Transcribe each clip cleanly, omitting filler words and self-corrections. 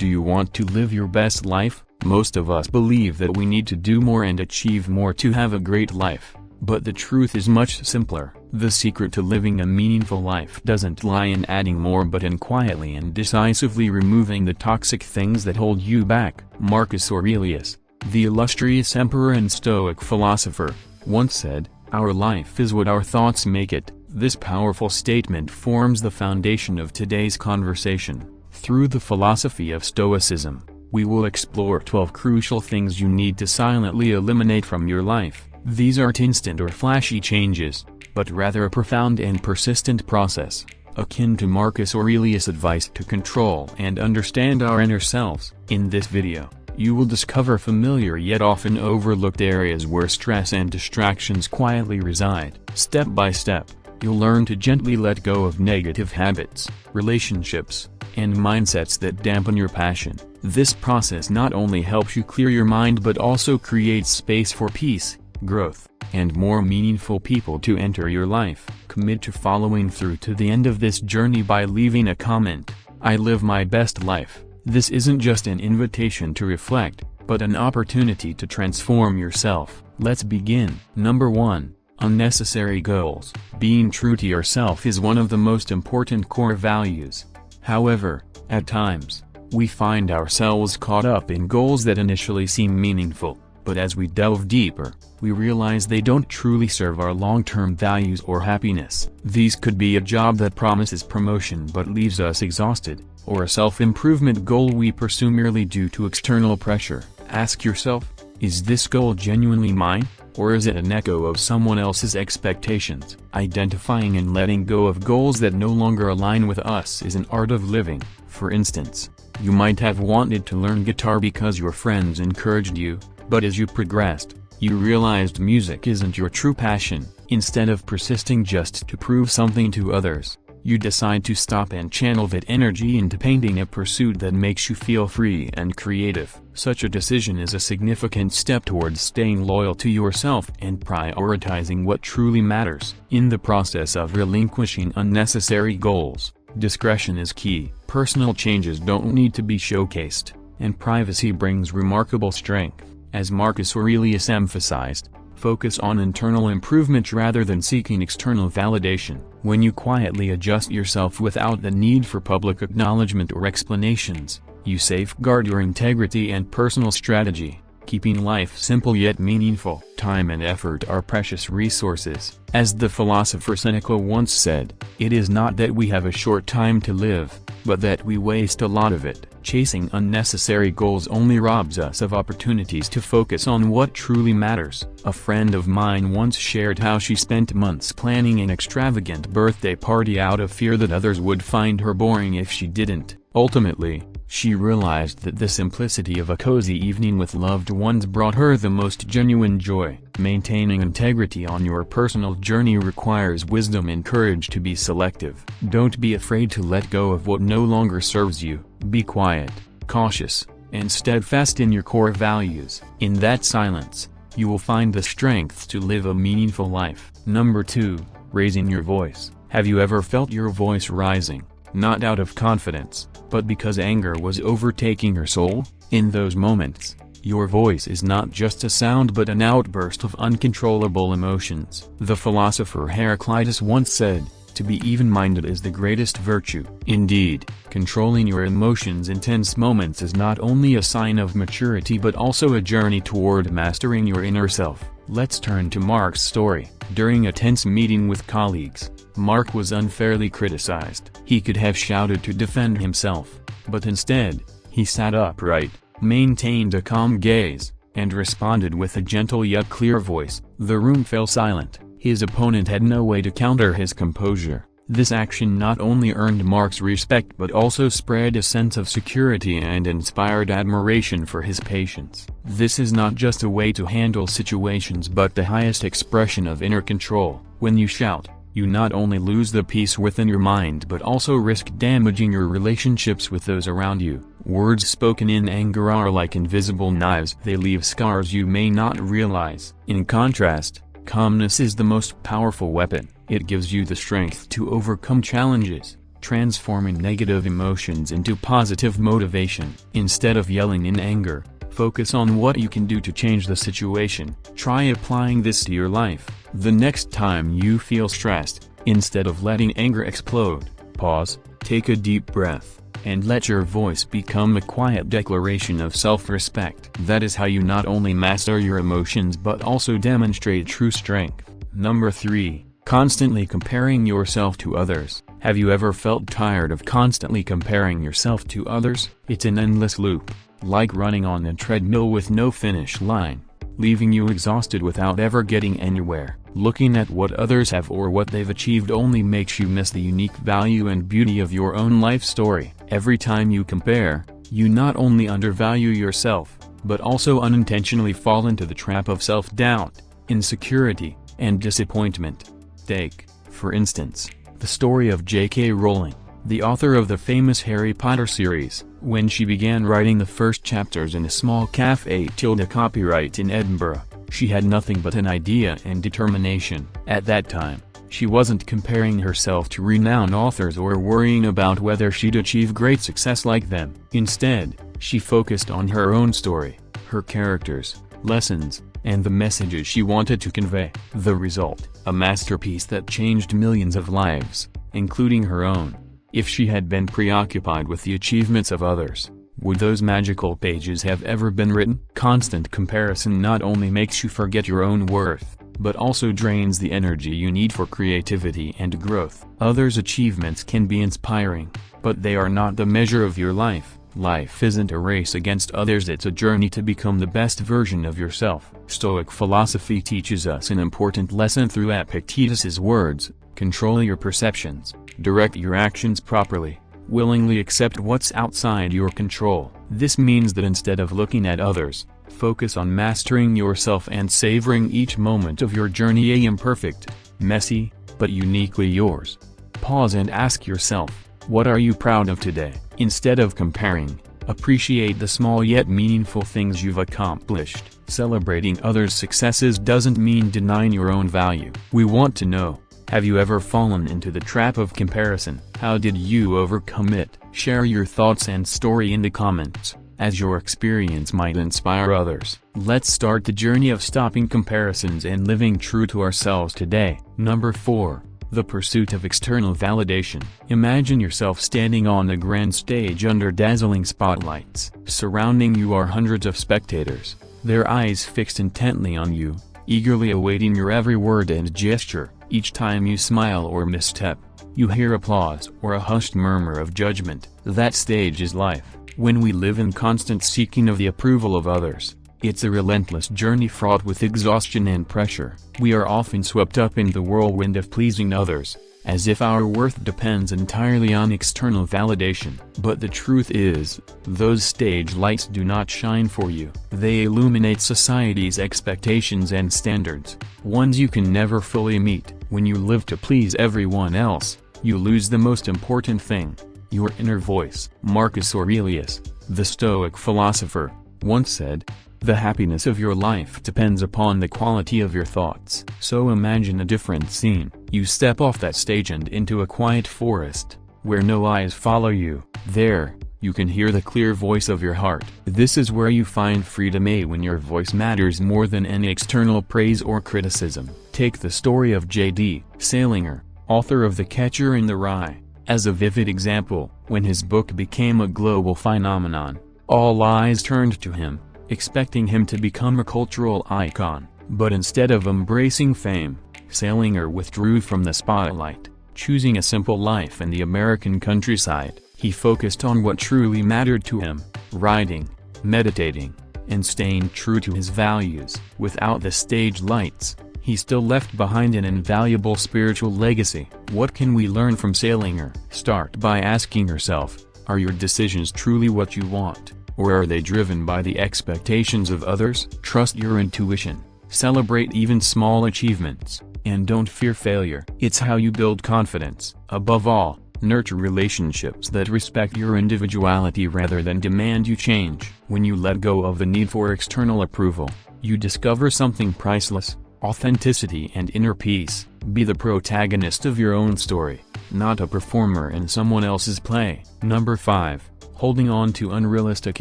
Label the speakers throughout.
Speaker 1: Do you want to live your best life? Most of us believe that we need to do more and achieve more to have a great life. But the truth is much simpler. The secret to living a meaningful life doesn't lie in adding more but in quietly and decisively removing the toxic things that hold you back. Marcus Aurelius, the illustrious emperor and Stoic philosopher, once said, "Our life is what our thoughts make it." This powerful statement forms the foundation of today's conversation. Through the philosophy of Stoicism, we will explore 12 crucial things you need to silently eliminate from your life. These aren't instant or flashy changes, but rather a profound and persistent process, akin to Marcus Aurelius' advice to control and understand our inner selves. In this video, you will discover familiar yet often overlooked areas where stress and distractions quietly reside. Step by step, you'll learn to gently let go of negative habits, relationships, and mindsets that dampen your passion. This process not only helps you clear your mind but also creates space for peace, growth, and more meaningful people to enter your life. Commit to following through to the end of this journey by leaving a comment. I live my best life. This isn't just an invitation to reflect, but an opportunity to transform yourself. Let's begin. Number 1. Unnecessary goals. Being true to yourself is one of the most important core values. However, at times, we find ourselves caught up in goals that initially seem meaningful, but as we delve deeper, we realize they don't truly serve our long-term values or happiness. These could be a job that promises promotion but leaves us exhausted, or a self-improvement goal we pursue merely due to external pressure. Ask yourself, is this goal genuinely mine, or is it an echo of someone else's expectations? Identifying and letting go of goals that no longer align with us is an art of living. For instance, you might have wanted to learn guitar because your friends encouraged you, but as you progressed, you realized music isn't your true passion. Instead of persisting just to prove something to others, you decide to stop and channel that energy into painting, a pursuit that makes you feel free and creative. Such a decision is a significant step towards staying loyal to yourself and prioritizing what truly matters. In the process of relinquishing unnecessary goals, discretion is key. Personal changes don't need to be showcased, and privacy brings remarkable strength. As Marcus Aurelius emphasized, focus on internal improvement rather than seeking external validation. When you quietly adjust yourself without the need for public acknowledgement or explanations, you safeguard your integrity and personal strategy, keeping life simple yet meaningful. Time and effort are precious resources. As the philosopher Seneca once said, "It is not that we have a short time to live, but that we waste a lot of it." Chasing unnecessary goals only robs us of opportunities to focus on what truly matters. A friend of mine once shared how she spent months planning an extravagant birthday party out of fear that others would find her boring if she didn't. Ultimately, she realized that the simplicity of a cozy evening with loved ones brought her the most genuine joy. Maintaining integrity on your personal journey requires wisdom and courage to be selective. Don't be afraid to let go of what no longer serves you. Be quiet, cautious, and steadfast in your core values. In that silence, you will find the strength to live a meaningful life. Number 2. Raising your voice. Have you ever felt your voice rising, not out of confidence, but because anger was overtaking your soul? In those moments, your voice is not just a sound but an outburst of uncontrollable emotions. The philosopher Heraclitus once said, "To be even-minded is the greatest virtue." Indeed, controlling your emotions in tense moments is not only a sign of maturity but also a journey toward mastering your inner self. Let's turn to Mark's story. During a tense meeting with colleagues, Mark was unfairly criticized. He could have shouted to defend himself, but instead, he sat upright, maintained a calm gaze, and responded with a gentle yet clear voice. The room fell silent. His opponent had no way to counter his composure. This action not only earned Mark's respect but also spread a sense of security and inspired admiration for his patience. This is not just a way to handle situations but the highest expression of inner control. When you shout, you not only lose the peace within your mind but also risk damaging your relationships with those around you. Words spoken in anger are like invisible knives. They leave scars you may not realize. In contrast, calmness is the most powerful weapon. It gives you the strength to overcome challenges, transforming negative emotions into positive motivation. Instead of yelling in anger, focus on what you can do to change the situation. Try applying this to your life. The next time you feel stressed, instead of letting anger explode, pause, take a deep breath, and let your voice become a quiet declaration of self-respect. That is how you not only master your emotions but also demonstrate true strength. Number 3. Constantly comparing yourself to others. Have you ever felt tired of constantly comparing yourself to others? It's an endless loop, like running on a treadmill with no finish line, leaving you exhausted without ever getting anywhere. Looking at what others have or what they've achieved only makes you miss the unique value and beauty of your own life story. Every time you compare, you not only undervalue yourself, but also unintentionally fall into the trap of self-doubt, insecurity, and disappointment. Take, for instance, the story of J.K. Rowling, the author of the famous Harry Potter series. When she began writing the first chapters in a small cafe copyright in Edinburgh, she had nothing but an idea and determination. At that time, she wasn't comparing herself to renowned authors or worrying about whether she'd achieve great success like them. Instead, she focused on her own story, her characters, lessons, and the messages she wanted to convey. The result, a masterpiece that changed millions of lives, including her own. If she had been preoccupied with the achievements of others, would those magical pages have ever been written? Constant comparison not only makes you forget your own worth, but also drains the energy you need for creativity and growth. Others' achievements can be inspiring, but they are not the measure of your life. Life isn't a race against others, it's a journey to become the best version of yourself. Stoic philosophy teaches us an important lesson through Epictetus's words: control your perceptions, direct your actions properly, willingly accept what's outside your control. This means that instead of looking at others, focus on mastering yourself and savoring each moment of your journey. Imperfect, messy, but uniquely yours. Pause and ask yourself, what are you proud of today? Instead of comparing, appreciate the small yet meaningful things you've accomplished. Celebrating others' successes doesn't mean denying your own value. We want to know, have you ever fallen into the trap of comparison? How did you overcome it? Share your thoughts and story in the comments, as your experience might inspire others. Let's start the journey of stopping comparisons and living true to ourselves today. Number 4. The pursuit of external validation. Imagine yourself standing on a grand stage under dazzling spotlights. Surrounding you are hundreds of spectators, their eyes fixed intently on you, eagerly awaiting your every word and gesture. Each time you smile or misstep, you hear applause or a hushed murmur of judgment. That stage is life. When we live in constant seeking of the approval of others, it's a relentless journey fraught with exhaustion and pressure. We are often swept up in the whirlwind of pleasing others, as if our worth depends entirely on external validation. But the truth is, those stage lights do not shine for you. They illuminate society's expectations and standards, ones you can never fully meet. When you live to please everyone else, you lose the most important thing, your inner voice. Marcus Aurelius, the Stoic philosopher, once said, "The happiness of your life depends upon the quality of your thoughts." So imagine a different scene. You step off that stage and into a quiet forest, where no eyes follow you. There, you can hear the clear voice of your heart. This is where you find freedom. When your voice matters more than any external praise or criticism. Take the story of J.D. Salinger, author of The Catcher in the Rye, as a vivid example. When his book became a global phenomenon, all eyes turned to him, expecting him to become a cultural icon. But instead of embracing fame, Salinger withdrew from the spotlight, choosing a simple life in the American countryside. He focused on what truly mattered to him, writing, meditating, and staying true to his values. Without the stage lights, he still left behind an invaluable spiritual legacy. What can we learn from Salinger? Start by asking yourself, are your decisions truly what you want? Or are they driven by the expectations of others? Trust your intuition, celebrate even small achievements, and don't fear failure. It's how you build confidence. Above all, nurture relationships that respect your individuality rather than demand you change. When you let go of the need for external approval, you discover something priceless: authenticity and inner peace. Be the protagonist of your own story, not a performer in someone else's play. Number 5. Holding on to unrealistic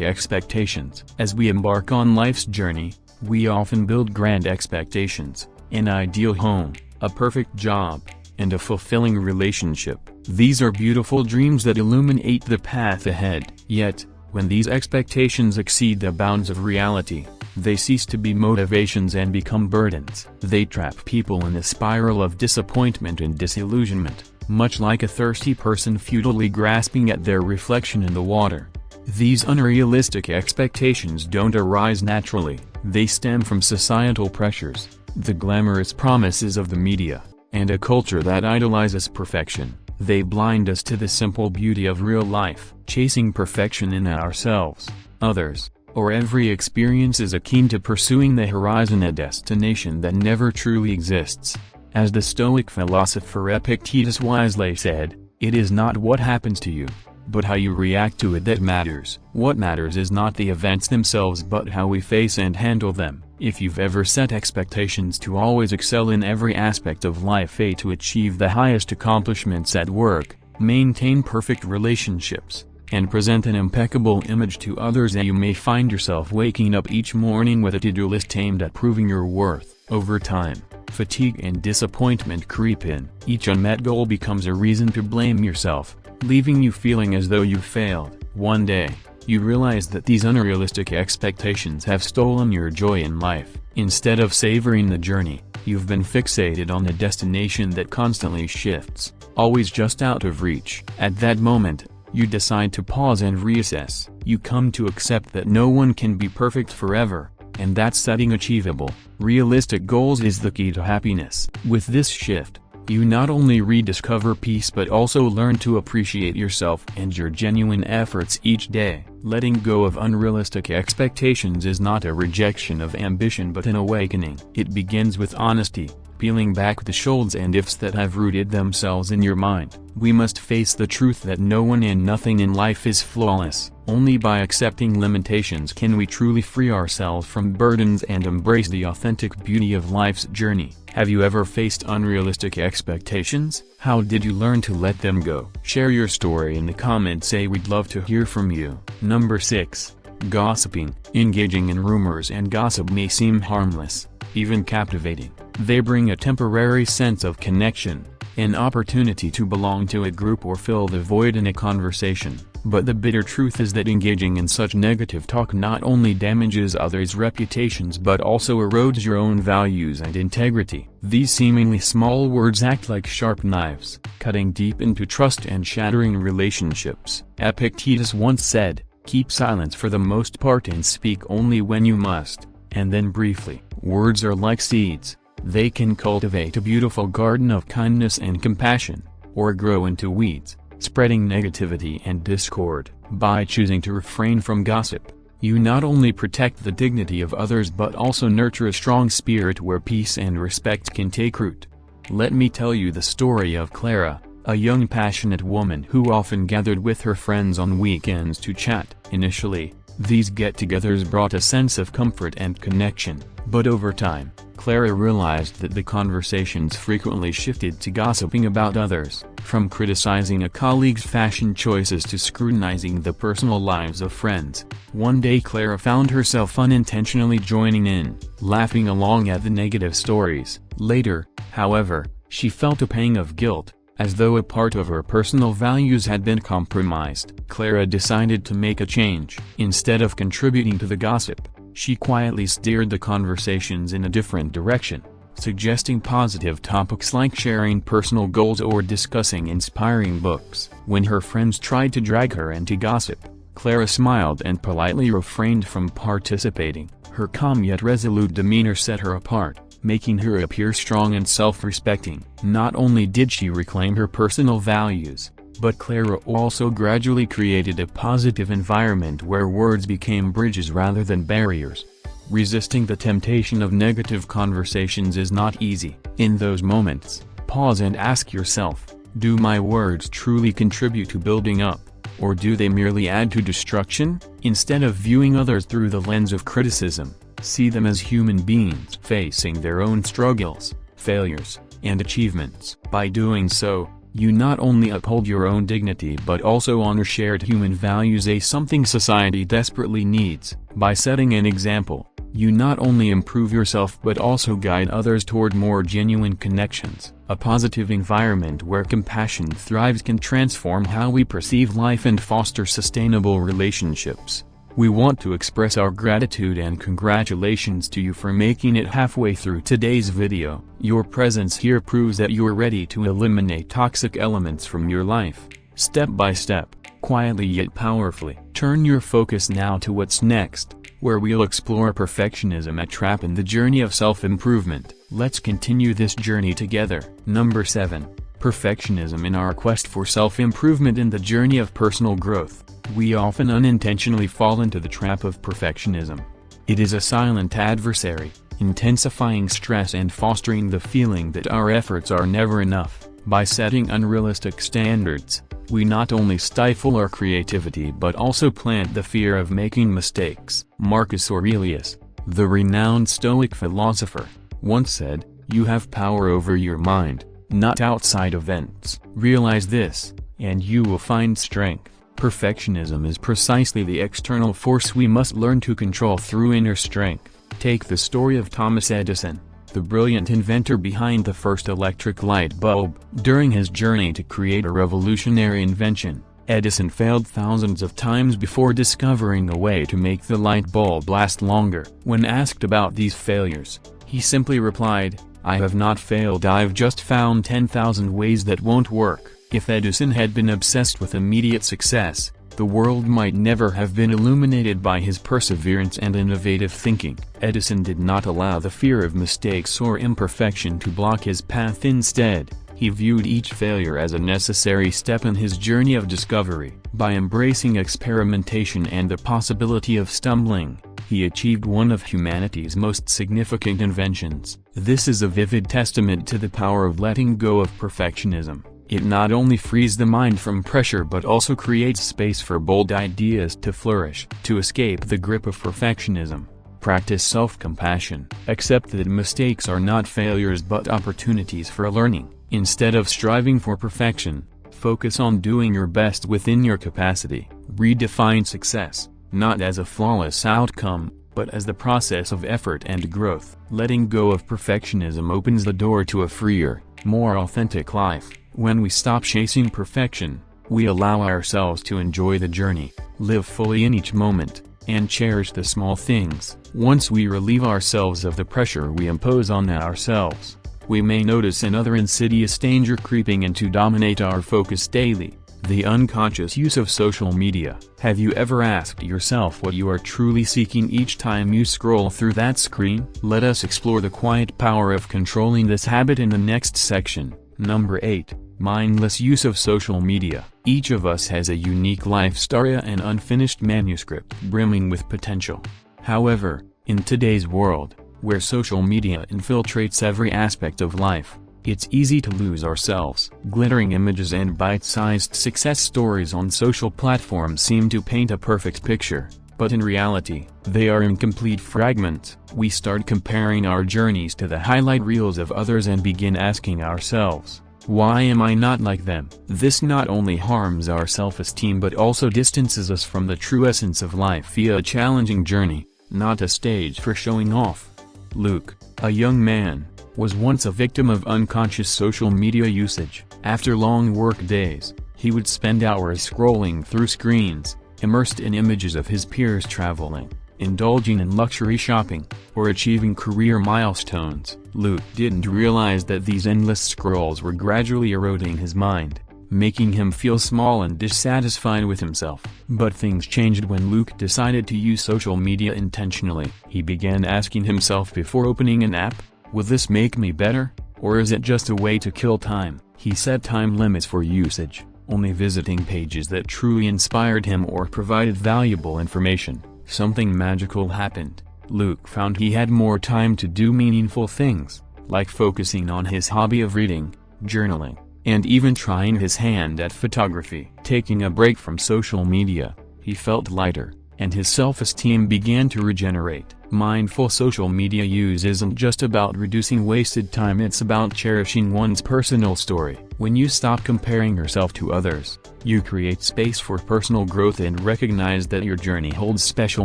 Speaker 1: expectations. As we embark on life's journey, we often build grand expectations: an ideal home, a perfect job, and a fulfilling relationship. These are beautiful dreams that illuminate the path ahead. Yet, when these expectations exceed the bounds of reality, they cease to be motivations and become burdens. They trap people in a spiral of disappointment and disillusionment, much like a thirsty person futilely grasping at their reflection in the water. These unrealistic expectations don't arise naturally. They stem from societal pressures, the glamorous promises of the media, and a culture that idolizes perfection. They blind us to the simple beauty of real life. Chasing perfection in ourselves, others, or every experience is akin to pursuing the horizon, a destination that never truly exists. As the Stoic philosopher Epictetus wisely said, "It is not what happens to you, but how you react to it that matters." What matters is not the events themselves but how we face and handle them. If you've ever set expectations to always excel in every aspect of life, to achieve the highest accomplishments at work, maintain perfect relationships, and present an impeccable image to others, you may find yourself waking up each morning with a to-do list aimed at proving your worth. Over time, fatigue and disappointment creep in. Each unmet goal becomes a reason to blame yourself, leaving you feeling as though you failed. One day, you realize that these unrealistic expectations have stolen your joy in life. Instead of savoring the journey, you've been fixated on a destination that constantly shifts, always just out of reach. At that moment, you decide to pause and reassess. You come to accept that no one can be perfect forever, and that setting achievable, realistic goals is the key to happiness. With this shift, you not only rediscover peace but also learn to appreciate yourself and your genuine efforts each day. Letting go of unrealistic expectations is not a rejection of ambition but an awakening. It begins with honesty, peeling back the shoulds and ifs that have rooted themselves in your mind. We must face the truth that no one and nothing in life is flawless. Only by accepting limitations can we truly free ourselves from burdens and embrace the authentic beauty of life's journey. Have you ever faced unrealistic expectations? How did you learn to let them go? Share your story in the comments. We'd love to hear from you. Number 6. Gossiping. Engaging in rumors and gossip may seem harmless, even captivating. They bring a temporary sense of connection, an opportunity to belong to a group or fill the void in a conversation. But the bitter truth is that engaging in such negative talk not only damages others' reputations but also erodes your own values and integrity. These seemingly small words act like sharp knives, cutting deep into trust and shattering relationships. Epictetus once said, "Keep silence for the most part and speak only when you must, and then briefly." Words are like seeds. They can cultivate a beautiful garden of kindness and compassion, or grow into weeds, spreading negativity and discord. By choosing to refrain from gossip, you not only protect the dignity of others but also nurture a strong spirit where peace and respect can take root. Let me tell you the story of Clara, a young passionate woman who often gathered with her friends on weekends to chat. Initially, these get-togethers brought a sense of comfort and connection, but over time, Clara realized that the conversations frequently shifted to gossiping about others, from criticizing a colleague's fashion choices to scrutinizing the personal lives of friends. One day Clara found herself unintentionally joining in, laughing along at the negative stories. Later, however, she felt a pang of guilt, as though a part of her personal values had been compromised. Clara decided to make a change. Instead of contributing to the gossip, she quietly steered the conversations in a different direction, suggesting positive topics like sharing personal goals or discussing inspiring books. When her friends tried to drag her into gossip, Clara smiled and politely refrained from participating. Her calm yet resolute demeanor set her apart, making her appear strong and self-respecting. Not only did she reclaim her personal values, but Clara also gradually created a positive environment where words became bridges rather than barriers. Resisting the temptation of negative conversations is not easy. In those moments, pause and ask yourself, do my words truly contribute to building up, or do they merely add to destruction? Instead of viewing others through the lens of criticism, see them as human beings facing their own struggles, failures, and achievements. By doing so, You not only uphold your own dignity but also honor shared human values, something society desperately needs. By setting an example, you not only improve yourself but also guide others toward more genuine connections. A positive environment where compassion thrives can transform how we perceive life and foster sustainable relationships. We want to express our gratitude and congratulations to you for making it halfway through today's video. Your presence here proves that you're ready to eliminate toxic elements from your life, step by step, quietly yet powerfully. Turn your focus now to what's next, where we'll explore perfectionism, a trap in the journey of self-improvement. Let's continue this journey together. Number 7. Perfectionism in our quest for self-improvement. In the journey of personal growth, we often unintentionally fall into the trap of perfectionism. It is a silent adversary, intensifying stress and fostering the feeling that our efforts are never enough. By setting unrealistic standards, we not only stifle our creativity but also plant the fear of making mistakes. Marcus Aurelius, the renowned Stoic philosopher, once said, "You have power over your mind, not outside events. Realize this, and you will find strength." Perfectionism is precisely the external force we must learn to control through inner strength. Take the story of Thomas Edison, the brilliant inventor behind the first electric light bulb. During his journey to create a revolutionary invention, Edison failed thousands of times before discovering a way to make the light bulb last longer. When asked about these failures, he simply replied, "I have not failed, I've just found 10,000 ways that won't work." If Edison had been obsessed with immediate success, the world might never have been illuminated by his perseverance and innovative thinking. Edison did not allow the fear of mistakes or imperfection to block his path. Instead, he viewed each failure as a necessary step in his journey of discovery. By embracing experimentation and the possibility of stumbling, he achieved one of humanity's most significant inventions. This is a vivid testament to the power of letting go of perfectionism. It not only frees the mind from pressure but also creates space for bold ideas to flourish. To escape the grip of perfectionism, practice self-compassion. Accept that mistakes are not failures but opportunities for learning. Instead of striving for perfection, focus on doing your best within your capacity. Redefine success, not as a flawless outcome, but as the process of effort and growth. Letting go of perfectionism opens the door to a freer, more authentic life. When we stop chasing perfection, we allow ourselves to enjoy the journey, live fully in each moment, and cherish the small things. Once we relieve ourselves of the pressure we impose on ourselves, we may notice another insidious danger creeping in to dominate our focus daily: the unconscious use of social media. Have you ever asked yourself what you are truly seeking each time you scroll through that screen? Let us explore the quiet power of controlling this habit in the next section. Number 8. Mindless use of social media. Each of us has a unique life story and unfinished manuscript brimming with potential. However, in today's world, where social media infiltrates every aspect of life, it's easy to lose ourselves. Glittering images and bite-sized success stories on social platforms seem to paint a perfect picture, but in reality, they are incomplete fragments. We start comparing our journeys to the highlight reels of others and begin asking ourselves, why am I not like them? This not only harms our self-esteem but also distances us from the true essence of life via a challenging journey, not a stage for showing off. Luke, a young man, was once a victim of unconscious social media usage. After long work days, he would spend hours scrolling through screens, immersed in images of his peers traveling, indulging in luxury shopping, or achieving career milestones. Luke didn't realize that these endless scrolls were gradually eroding his mind, making him feel small and dissatisfied with himself. But things changed when Luke decided to use social media intentionally. He began asking himself before opening an app, will this make me better, or is it just a way to kill time? He set time limits for usage, only visiting pages that truly inspired him or provided valuable information. Something magical happened. Luke found he had more time to do meaningful things, like focusing on his hobby of reading, journaling, and even trying his hand at photography. Taking a break from social media, he felt lighter, and his self-esteem began to regenerate. Mindful social media use isn't just about reducing wasted time, it's about cherishing one's personal story. When you stop comparing yourself to others, you create space for personal growth and recognize that your journey holds special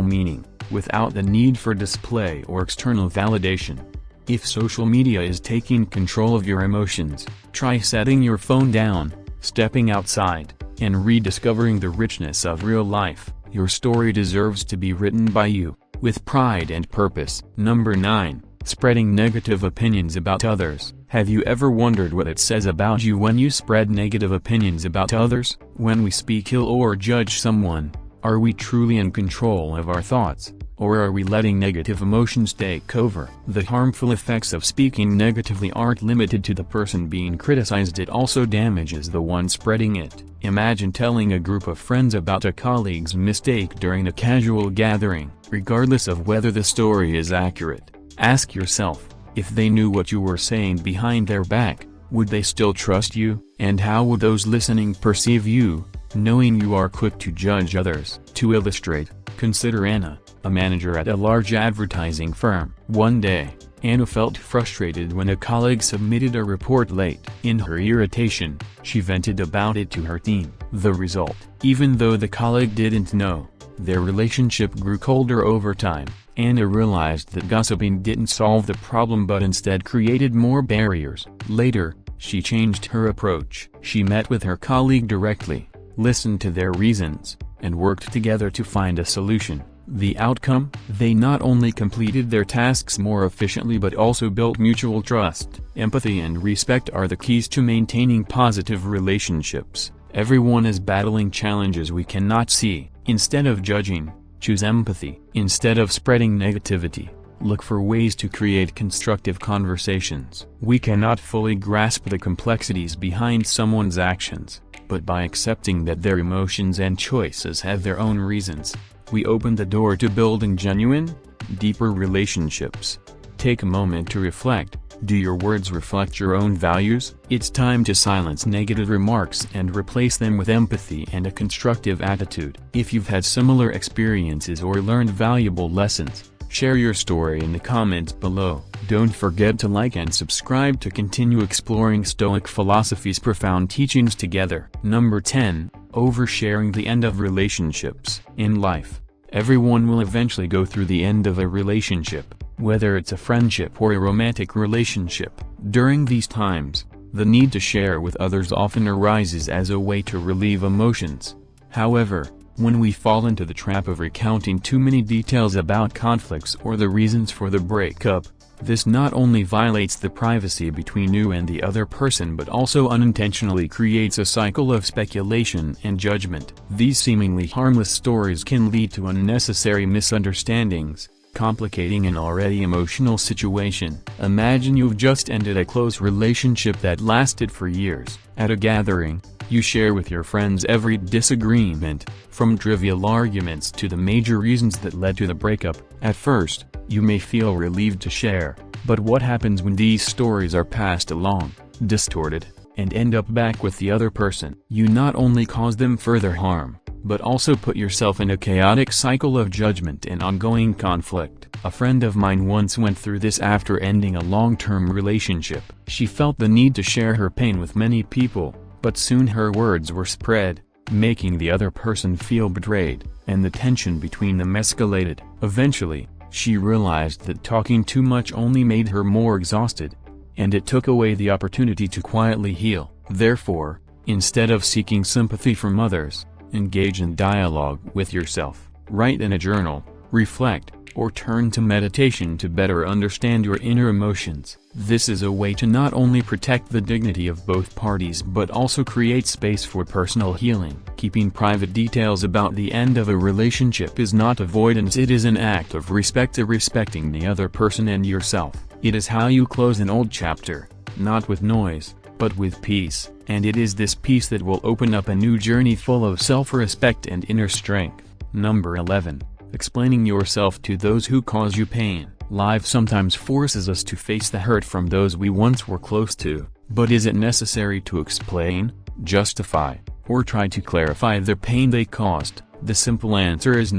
Speaker 1: meaning, without the need for display or external validation. If social media is taking control of your emotions, try setting your phone down, stepping outside, and rediscovering the richness of real life. Your story deserves to be written by you, with pride and purpose. Number 9. Spreading negative opinions about others. Have you ever wondered what it says about you when you spread negative opinions about others? When we speak ill or judge someone, are we truly in control of our thoughts, or are we letting negative emotions take over? The harmful effects of speaking negatively aren't limited to the person being criticized, it also damages the one spreading it. Imagine telling a group of friends about a colleague's mistake during a casual gathering. Regardless of whether the story is accurate, ask yourself, if they knew what you were saying behind their back, would they still trust you? And how would those listening perceive you, knowing you are quick to judge others? To illustrate, consider Anna, a manager at a large advertising firm. One day, Anna felt frustrated when a colleague submitted a report late. In her irritation, she vented about it to her team. The result, even though the colleague didn't know, their relationship grew colder over time. Anna realized that gossiping didn't solve the problem but instead created more barriers. Later, she changed her approach. She met with her colleague directly, listened to their reasons, and worked together to find a solution. The outcome? They not only completed their tasks more efficiently but also built mutual trust. Empathy and respect are the keys to maintaining positive relationships. Everyone is battling challenges we cannot see. Instead of judging, choose empathy. Instead of spreading negativity, look for ways to create constructive conversations. We cannot fully grasp the complexities behind someone's actions, but by accepting that their emotions and choices have their own reasons, we open the door to building genuine, deeper relationships. Take a moment to reflect. Do your words reflect your own values? It's time to silence negative remarks and replace them with empathy and a constructive attitude. If you've had similar experiences or learned valuable lessons, share your story in the comments below. Don't forget to like and subscribe to continue exploring Stoic philosophy's profound teachings together. Number 10. Oversharing. The end of relationships. In life, everyone will eventually go through the end of a relationship, whether it's a friendship or a romantic relationship. During these times, the need to share with others often arises as a way to relieve emotions. However, when we fall into the trap of recounting too many details about conflicts or the reasons for the breakup, this not only violates the privacy between you and the other person but also unintentionally creates a cycle of speculation and judgment. These seemingly harmless stories can lead to unnecessary misunderstandings, complicating an already emotional situation. Imagine you've just ended a close relationship that lasted for years. At a gathering, you share with your friends every disagreement, from trivial arguments to the major reasons that led to the breakup. At first, you may feel relieved to share, but what happens when these stories are passed along, distorted, and end up back with the other person? You not only cause them further harm, but also put yourself in a chaotic cycle of judgment and ongoing conflict. A friend of mine once went through this after ending a long-term relationship. She felt the need to share her pain with many people, but soon her words were spread, making the other person feel betrayed, and the tension between them escalated. Eventually, she realized that talking too much only made her more exhausted, and it took away the opportunity to quietly heal. Therefore, instead of seeking sympathy from others, engage in dialogue with yourself. Write in a journal, reflect, or turn to meditation to better understand your inner emotions. This is a way to not only protect the dignity of both parties but also create space for personal healing. Keeping private details about the end of a relationship is not avoidance, it is an act of respect, respecting the other person and yourself. It is how you close an old chapter, not with noise, but with peace, and it is this peace that will open up a new journey full of self-respect and inner strength. Number 11. Explaining yourself to those who cause you pain. Life sometimes forces us to face the hurt from those we once were close to, but is it necessary to explain, justify, or try to clarify the pain they caused? The simple answer is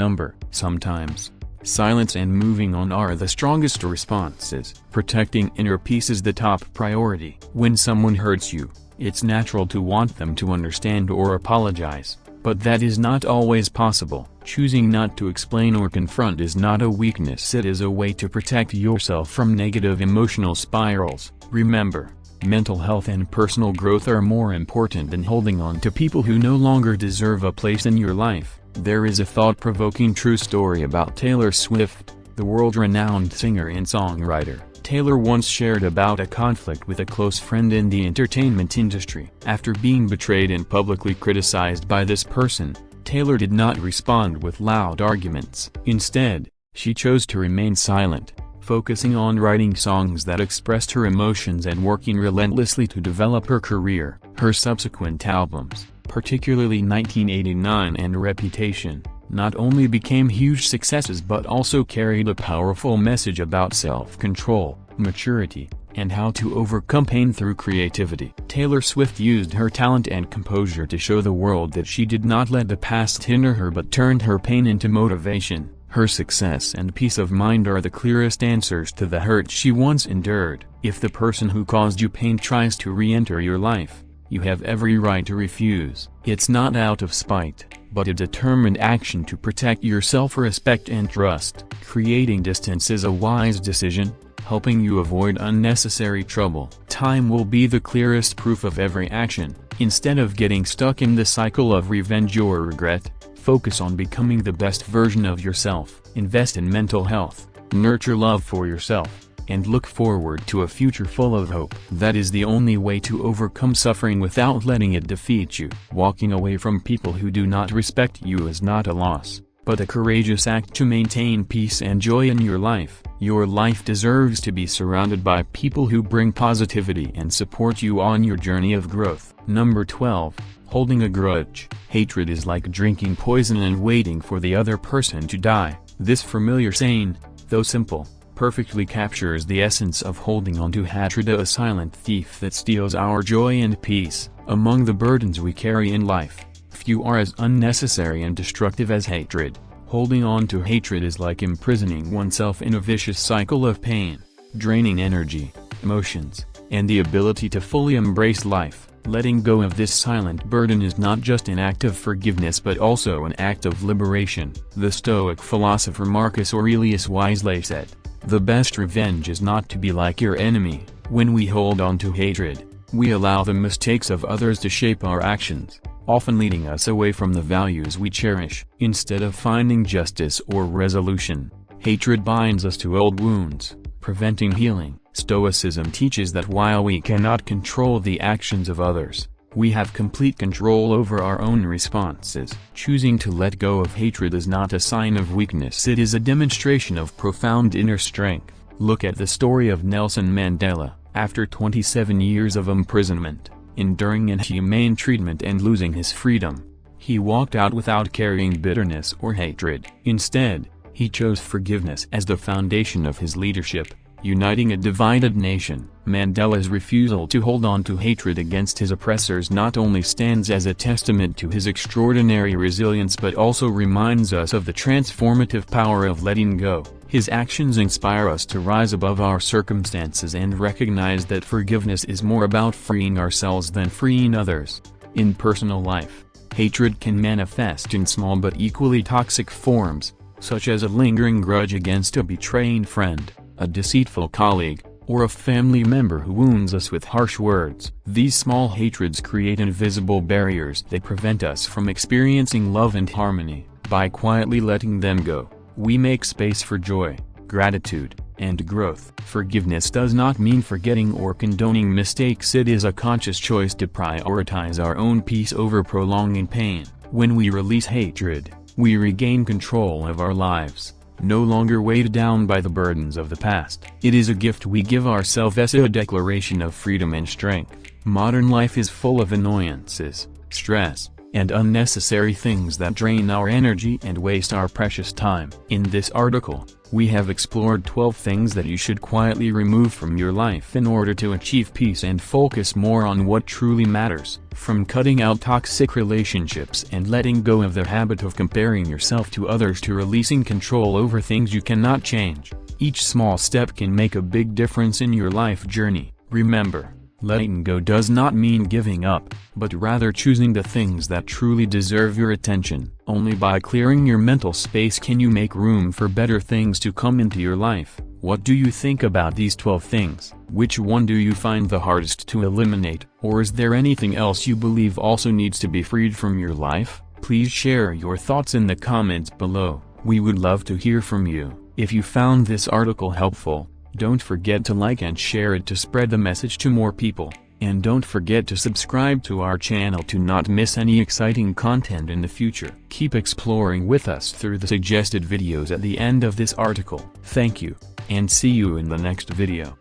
Speaker 1: sometimes. Silence and moving on are the strongest responses. Protecting inner peace is the top priority. When someone hurts you, It's natural to want them to understand or apologize, but that is not always possible. Choosing not to explain or confront is not a weakness, it is a way to protect yourself from negative emotional spirals. Remember, mental health and personal growth are more important than holding on to people who no longer deserve a place in your life. There is a thought-provoking true story about Taylor Swift, the world-renowned singer and songwriter. Taylor once shared about a conflict with a close friend in the entertainment industry. After being betrayed and publicly criticized by this person, Taylor did not respond with loud arguments. Instead, she chose to remain silent, focusing on writing songs that expressed her emotions and working relentlessly to develop her career. Her subsequent albums, particularly 1989 and Reputation, not only became huge successes but also carried a powerful message about self-control, maturity, and how to overcome pain through creativity. Taylor Swift used her talent and composure to show the world that she did not let the past hinder her but turned her pain into motivation. Her success and peace of mind are the clearest answers to the hurt she once endured. If the person who caused you pain tries to re-enter your life, you have every right to refuse. It's not out of spite, but a determined action to protect your self-respect and trust. Creating distance is a wise decision, helping you avoid unnecessary trouble. Time will be the clearest proof of every action. Instead of getting stuck in the cycle of revenge or regret, focus on becoming the best version of yourself. Invest in mental health, nurture love for yourself, and look forward to a future full of hope. That is the only way to overcome suffering without letting it defeat you. Walking away from people who do not respect you is not a loss, but a courageous act to maintain peace and joy in your life. Your life deserves to be surrounded by people who bring positivity and support you on your journey of growth. Number 12. Holding a grudge. Hatred is like drinking poison and waiting for the other person to die. This familiar saying, though simple, perfectly captures the essence of holding on to hatred, a silent thief that steals our joy and peace. Among the burdens we carry in life, few are as unnecessary and destructive as hatred. Holding on to hatred is like imprisoning oneself in a vicious cycle of pain, draining energy, emotions, and the ability to fully embrace life. Letting go of this silent burden is not just an act of forgiveness but also an act of liberation. The Stoic philosopher Marcus Aurelius wisely said, "The best revenge is not to be like your enemy." When we hold on to hatred, we allow the mistakes of others to shape our actions, often leading us away from the values we cherish. Instead of finding justice or resolution, hatred binds us to old wounds, preventing healing. Stoicism teaches that while we cannot control the actions of others, we have complete control over our own responses. Choosing to let go of hatred is not a sign of weakness, it is a demonstration of profound inner strength. Look at the story of Nelson Mandela. After 27 years of imprisonment, enduring inhumane treatment and losing his freedom, he walked out without carrying bitterness or hatred. Instead, he chose forgiveness as the foundation of his leadership, uniting a divided nation. Mandela's refusal to hold on to hatred against his oppressors not only stands as a testament to his extraordinary resilience but also reminds us of the transformative power of letting go. His actions inspire us to rise above our circumstances and recognize that forgiveness is more about freeing ourselves than freeing others. In personal life, hatred can manifest in small but equally toxic forms, such as a lingering grudge against a betraying friend, a deceitful colleague, or a family member who wounds us with harsh words. These small hatreds create invisible barriers that prevent us from experiencing love and harmony. By quietly letting them go, we make space for joy, gratitude, and growth. Forgiveness does not mean forgetting or condoning mistakes, it is a conscious choice to prioritize our own peace over prolonging pain. When we release hatred, we regain control of our lives, no longer weighed down by the burdens of the past. It is a gift we give ourselves as a declaration of freedom and strength. Modern life is full of annoyances, stress, and unnecessary things that drain our energy and waste our precious time. In this article, we have explored 12 things that you should quietly remove from your life in order to achieve peace and focus more on what truly matters. From cutting out toxic relationships and letting go of the habit of comparing yourself to others to releasing control over things you cannot change, each small step can make a big difference in your life journey. Remember, Letting go does not mean giving up, but rather choosing the things that truly deserve your attention. Only by clearing your mental space can you make room for better things to come into your life. What do you think about these 12 things? Which one do you find the hardest to eliminate, or is there anything else you believe also needs to be freed from your life? Please share your thoughts in the comments below. We would love to hear from you. If you found this article helpful, don't forget to like and share it to spread the message to more people. And don't forget to subscribe to our channel to not miss any exciting content in the future. Keep exploring with us through the suggested videos at the end of this article. Thank you, and see you in the next video.